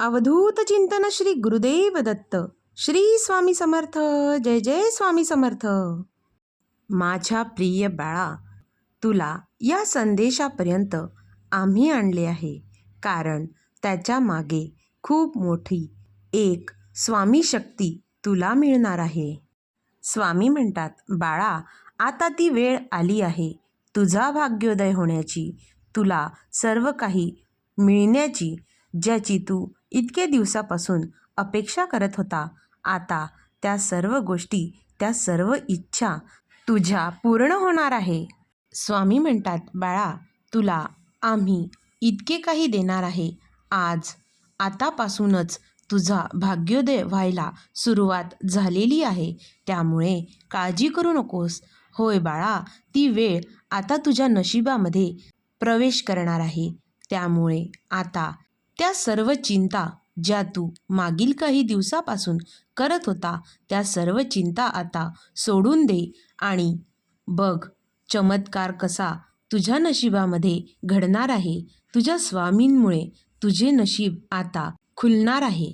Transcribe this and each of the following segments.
अवधूत चिंतन श्री गुरुदेव दत्त. श्री स्वामी समर्थ. जय जय स्वामी समर्थ. माझ्या प्रिय बाळा, तुला या संदेशापर्यंत आम्ही आणले आहे, कारण त्याच्या मागे खूप मोठी एक स्वामी शक्ती तुला मिळणार आहे. स्वामी म्हणतात, बाळा, आता ती वेळ आली आहे तुझा भाग्योदय होण्याची, तुला सर्व काही मिळण्याची, ज्याची तू इतके दिवसापासून अपेक्षा करत होता. आता त्या सर्व गोष्टी, त्या सर्व इच्छा तुझ्या पूर्ण होणार आहे. स्वामी म्हणतात, बाळा, तुला आम्ही इतके काही देणार आहे. आतापासूनच तुझा भाग्योदय व्हायला सुरुवात झालेली आहे, त्यामुळे काळजी करू नकोस. होय बाळा, ती वेळ आता तुझ्या नशिबामध्ये प्रवेश करणार आहे. त्यामुळे आता त्या सर्व चिंता ज्या तू मागील काही दिवसापासून करत होता, त्या सर्व चिंता आता सोडून दे आणि बघ चमत्कार कसा तुझ्या नशिबामध्ये घडणार आहे. तुझ्या स्वामींमुळे तुझे नशीब आता खुलणार आहे.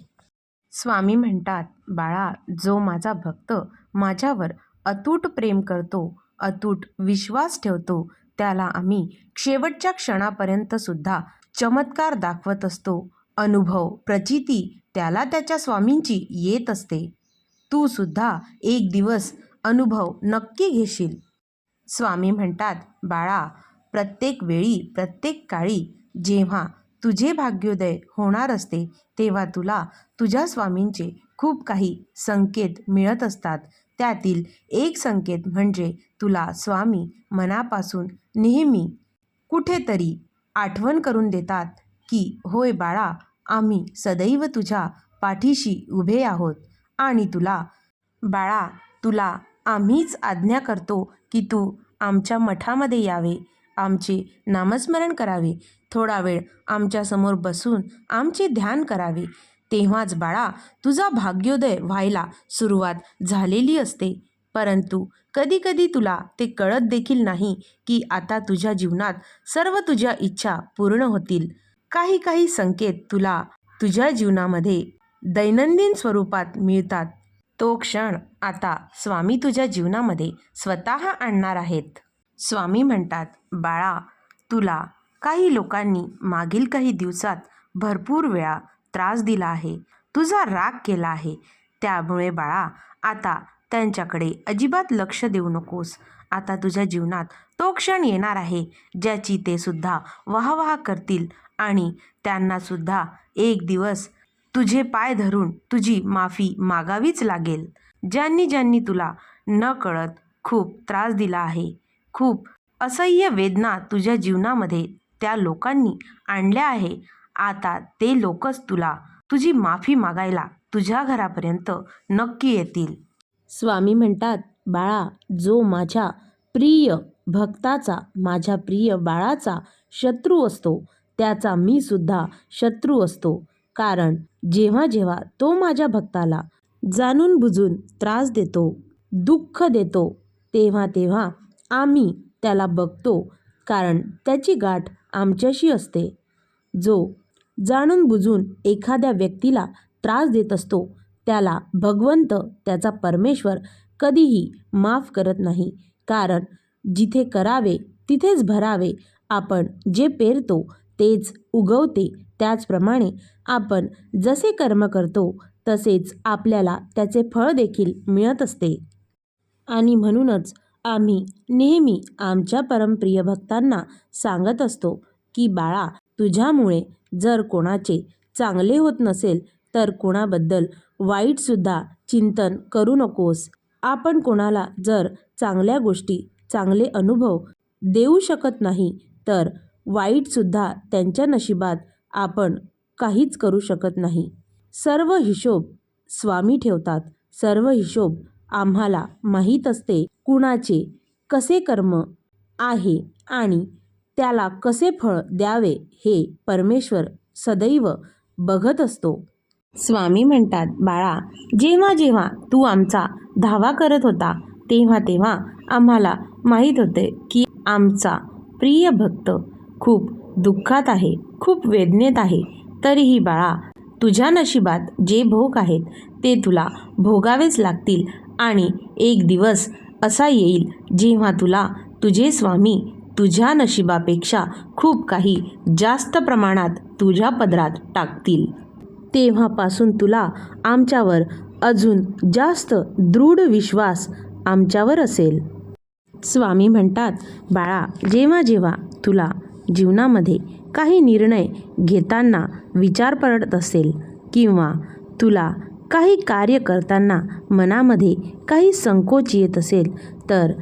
स्वामी म्हणतात, बाळा, जो माझा भक्त माझ्यावर अतूट प्रेम करतो, अतूट विश्वास ठेवतो, त्याला आम्ही शेवटच्या क्षणापर्यंत सुद्धा चमत्कार दाखवत असतो. अनुभव, प्रचिती त्याला त्याच्या स्वामींची येत असते. तू सुद्धा एक दिवस अनुभव नक्की घेशील. स्वामी म्हणतात, बाळा, प्रत्येक वेळी, प्रत्येक काळी जेव्हा तुझे भाग्योदय होणार असते, तेव्हा तुला तुझ्या स्वामींचे खूप काही संकेत मिळत असतात. त्यातील एक संकेत म्हणजे तुला स्वामी मनापासून नेहमी कुठेतरी आठवण करून देतात की होय बाळा, आम्ही सदैव तुझ्या पाठीशी उभे आहोत. आणि बाळा, तुला आम्हीच आज्ञा करतो की तू आमच्या मठामध्ये यावे, आमचे नामस्मरण करावे, थोडा वेळ आमच्यासमोर बसून आमचे ध्यान करावे. तेव्हाच बाळा तुझा भाग्योदय व्हायला सुरुवात झालेली असते. परंतु कधीकधी तुला ते कळत देखील नाही की आता तुझ्या जीवनात सर्व तुझ्या इच्छा पूर्ण होतील. काही काही संकेत तुला तुझ्या जीवनामध्ये दैनंदिन स्वरूपात मिळतात. तो क्षण आता स्वामी तुझ्या जीवनामध्ये स्वतः आणणार आहेत. स्वामी म्हणतात, बाळा, तुला काही लोकांनी मागील काही दिवसात भरपूर वेळा त्रास दिला आहे, तुझा राग केला आहे. त्यामुळे बाळा आता त्यांच्याकडे अजिबात लक्ष देऊ नकोस. आता तुझ्या जीवनात तो क्षण येणार आहे ज्याची ते सुद्धा वाहवाह करतील आणि त्यांना सुद्धा एक दिवस तुझे पाय धरून तुझी माफी मागावीच लागेल. ज्यांनी ज्यांनी तुला न कळत खूप त्रास दिला आहे, खूप असह्य वेदना तुझ्या जीवनामध्ये त्या लोकांनी आणल्या आहे, आता ते लोकच तुला तुझी माफी मागायला तुझ्या घरापर्यंत नक्की येतील. स्वामी म्हणतात, बाळा, जो माझ्या प्रिय भक्ताचा, माझ्या प्रिय बाळाचा शत्रू असतो, त्याचा मी सुद्धा शत्रू असतो. कारण जेव्हा जेव्हा तो माझ्या भक्ताला जाणून बुजून त्रास देतो, दुःख देतो, तेव्हा तेव्हा आम्ही त्याला बघतो, कारण त्याची गाठ आमच्याशी असते. जो जाणून बुजून एखाद्या व्यक्तीला त्रास देत असतो, त्याला भगवंत, त्याचा परमेश्वर कधीही माफ करत नाही. कारण जिथे करावे तिथेच भरावे. आपण जे पेरतो तेच उगवते. त्याचप्रमाणे आपण जसे कर्म करतो तसेच आपल्याला त्याचे फळ देखील मिळत असते. आणि म्हणूनच आम्ही नेहमी आमच्या परमप्रिय भक्तांना सांगत असतो की बाळा, तुझ्यामुळे जर कोणाचे चांगले होत नसेल तर कोणाबद्दल वाईटसुद्धा चिंतन करू नकोस. आपण कोणाला जर चांगल्या गोष्टी, चांगले अनुभव देऊ शकत नाही तर वाईटसुद्धा त्यांच्या नशिबात आपण काहीच करू शकत नाही. सर्व हिशोब स्वामी ठेवतात. सर्व हिशोब आम्हाला माहीत असते कुणाचे कसे कर्म आहे आणि त्याला कसे फळ द्यावे हे परमेश्वर सदैव बघत असतो. स्वामी म्हणतात, बाळा, जेव्हा जेव्हा तू आमचा धावा करत होता तेव्हा तेव्हा आम्हाला माहीत होते की आमचा प्रिय भक्त खूप दुःखात आहे, खूप वेदनेत आहे. तरीही बाळा तुझ्या नशिबात जे भोग आहेत ते तुला भोगावेच लागतील आणि एक दिवस असा येईल जेव्हा तुला तुझे स्वामी तुझ्या नशिबापेक्षा खूप काही जास्त प्रमाणात तुझ्या पदरात टाकतील. तेव्हापासून तुला आमच्यावर अजून जास्त दृढ विश्वास आमच्यावर असेल. स्वामी म्हणतात, बाळा, जेव्हा जेव्हा तुला जीवनामध्ये काही निर्णय घेताना विचार पडत असेल किंवा तुला काही कार्य करताना मनामध्ये काही संकोच येत असेल तर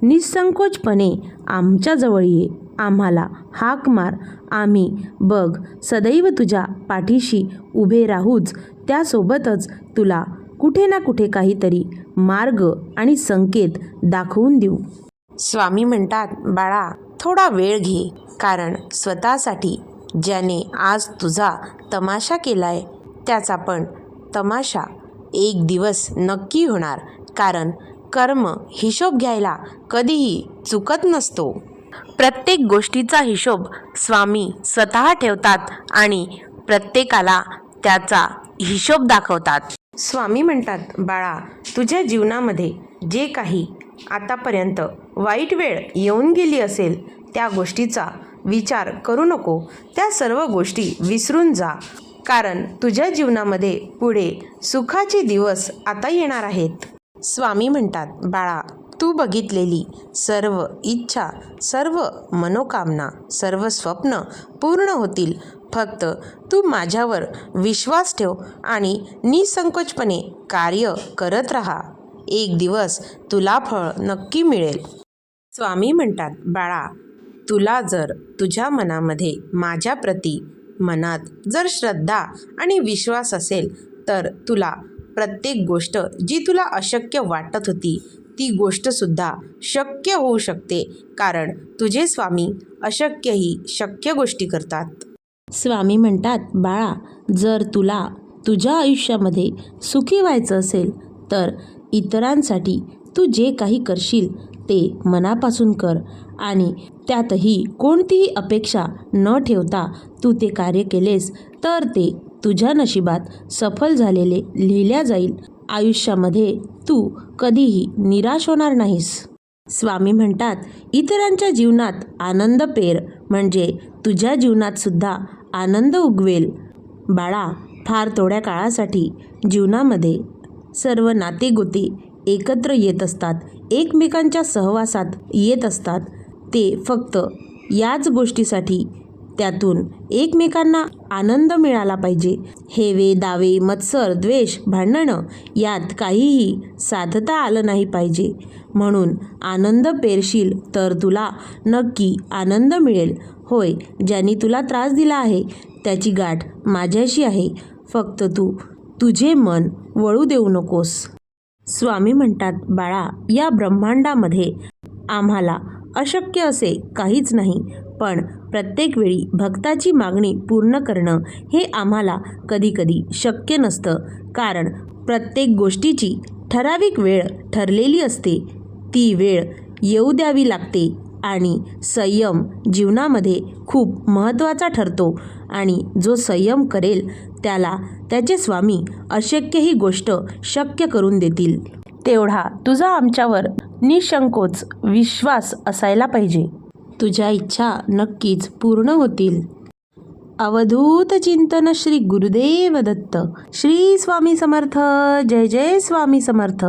निसंकोचपणे आमच्याजवळ ये, आम्हाला हाक मार. आम्ही बघ सदैव तुझ्या पाठीशी उभे राहूच. त्यासोबतच तुला कुठे ना कुठे काहीतरी मार्ग आणि संकेत दाखवून देऊ. स्वामी म्हणतात, बाळा, थोडा वेळ घे, कारण स्वतःसाठी ज्याने आज तुझा तमाशा केलाय त्याचा पण तमाशा एक दिवस नक्की होणार. कारण कर्म हिशोब घ्यायला कधीही चुकत नसतो. प्रत्येक गोष्टीचा हिशोब स्वामी स्वतः ठेवतात आणि प्रत्येकाला त्याचा हिशोब दाखवतात. स्वामी म्हणतात, बाळा, तुझ्या जीवनामध्ये जे काही आतापर्यंत वाईट वेळ येऊन गेली असेल त्या गोष्टीचा विचार करू नको. त्या सर्व गोष्टी विसरून जा, कारण तुझ्या जीवनामध्ये पुढे सुखाचे दिवस आता येणार आहेत. स्वामी म्हणतात, बाळा, तू बघितलेली सर्व इच्छा, सर्व मनोकामना, सर्व स्वप्न पूर्ण होतील. फक्त तू माझ्यावर विश्वास ठेव आणि निसंकोचपणे कार्य करत राहा. एक दिवस तुला फळ नक्की मिळेल. स्वामी म्हणतात, बाळा, तुला जर तुझ्या मनामध्ये माझ्याप्रती मनात जर श्रद्धा आणि विश्वास असेल तर तुला प्रत्येक गोष्ट जी तुला अशक्य वाटत होती ती गोष्टसुद्धा शक्य होऊ शकते. कारण तुझे स्वामी अशक्यही शक्य गोष्टी करतात. स्वामी म्हणतात, बाळा, जर तुला तुझ्या आयुष्यामध्ये सुखी व्हायचं असेल तर इतरांसाठी तू जे काही करशील ते मनापासून कर आणि त्यातही कोणतीही अपेक्षा न ठेवता तू ते कार्य केलेस तर ते तुझ्या नशिबात सफल झालेले लिहिल्या जाईल. आयुष्यामध्ये तू कधीही निराश होणार नाहीस. स्वामी म्हणतात, इतरांच्या जीवनात आनंद पेर म्हणजे तुझ्या जीवनात सुद्धा आनंद उगवेल. बाळा, फार थोड्या काळासाठी जीवनामध्ये सर्व नातेगोते एकत्र येत असतात, एकमेकांच्या सहवासात येत असतात. ते फक्त याच गोष्टीसाठी त्यातून एकमेकांना आनंद मिळाला पाहिजे. हेवे दावे, मत्सर, द्वेष, भांडणं यात काहीही साधता आलं नाही पाहिजे. म्हणून आनंद पेरशील तर तुला नक्की आनंद मिळेल. होय, ज्यांनी तुला त्रास दिला आहे त्याची गाठ माझ्याशी आहे. फक्त तू तुझे मन वळू देऊ नकोस. स्वामी म्हणतात, बाळा, या ब्रह्मांडामध्ये आम्हाला अशक्य असे काहीच नाही, पण प्रत्येक वेळी भक्ताची मागणी पूर्ण करणं हे आम्हाला कधीकधी शक्य नसतं. कारण प्रत्येक गोष्टीची ठराविक वेळ ठरलेली असते. ती वेळ येऊ द्यावी लागते आणि संयम जीवनामध्ये खूप महत्त्वाचा ठरतो आणि जो संयम करेल त्याला त्याचे स्वामी अशक्य ही गोष्ट शक्य करून देतील. तेवढा तुझा आमच्यावर निसंकोच विश्वास असायला पाहिजे. तुझ्या इच्छा नक्कीच पूर्ण होतील. अवधूत चिंतन श्री गुरुदेव दत्त. श्री स्वामी समर्थ. जय जय स्वामी समर्थ.